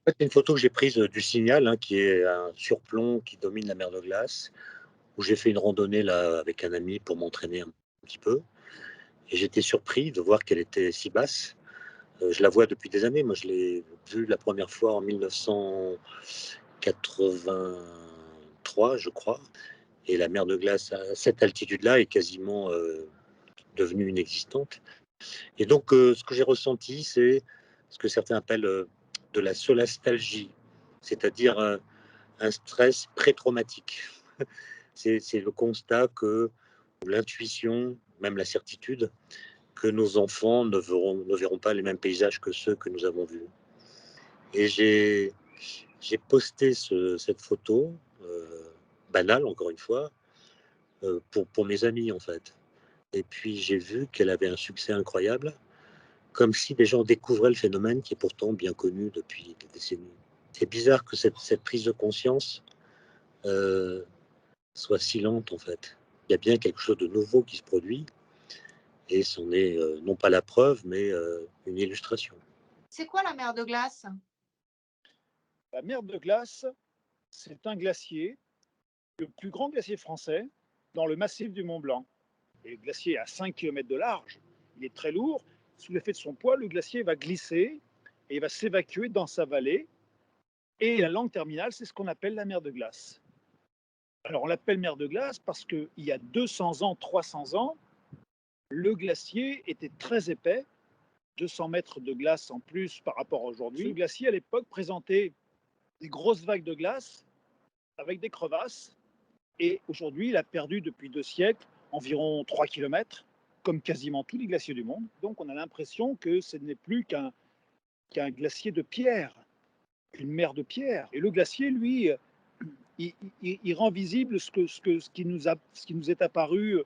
C'est une photo que j'ai prise, du Signal, hein, qui est un surplomb qui domine la mer de glace, où j'ai fait une randonnée là avec un ami pour m'entraîner un petit peu et j'étais surpris de voir qu'elle était si basse. Je la vois depuis des années. Moi, je l'ai vue la première fois en 1983, je crois, et la mer de glace à cette altitude-là est quasiment, devenue inexistante et donc ce que j'ai ressenti, c'est ce que certains appellent, de la solastalgie, c'est-à-dire, un stress pré-traumatique. C'est le constat que l'intuition, même la certitude, que nos enfants ne verront pas les mêmes paysages que ceux que nous avons vus. Et j'ai posté cette photo, banale encore une fois, pour mes amis en fait. Et puis j'ai vu qu'elle avait un succès incroyable, comme si des gens découvraient le phénomène qui est pourtant bien connu depuis des décennies. C'est bizarre que cette prise de conscience euh, soit si lente en fait. Il y a bien quelque chose de nouveau qui se produit et c'en est non pas la preuve, mais une illustration. C'est quoi la mer de glace? La mer de glace, c'est un glacier, le plus grand glacier français, dans le massif du Mont Blanc. Et le glacier a 5 km de large, il est très lourd. Sous l'effet de son poids, le glacier va glisser et va s'évacuer dans sa vallée. Et la langue terminale, c'est ce qu'on appelle la mer de glace. Alors on l'appelle mer de glace parce qu'il y a 200 ans, 300 ans, le glacier était très épais, 200 mètres de glace en plus par rapport à aujourd'hui. Ce glacier à l'époque présentait des grosses vagues de glace avec des crevasses. Et aujourd'hui, il a perdu depuis 2 siècles environ 3 km, comme quasiment tous les glaciers du monde. Donc on a l'impression que ce n'est plus qu'un glacier de pierre, qu'une mer de pierre. Et le glacier, lui, il rend visible ce qui nous est apparu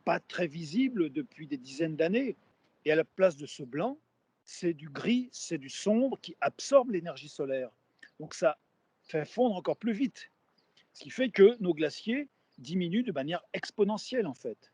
pas très visible depuis des dizaines d'années. Et à la place de ce blanc, c'est du gris, c'est du sombre qui absorbe l'énergie solaire. Donc ça fait fondre encore plus vite. Ce qui fait que nos glaciers diminuent de manière exponentielle en fait.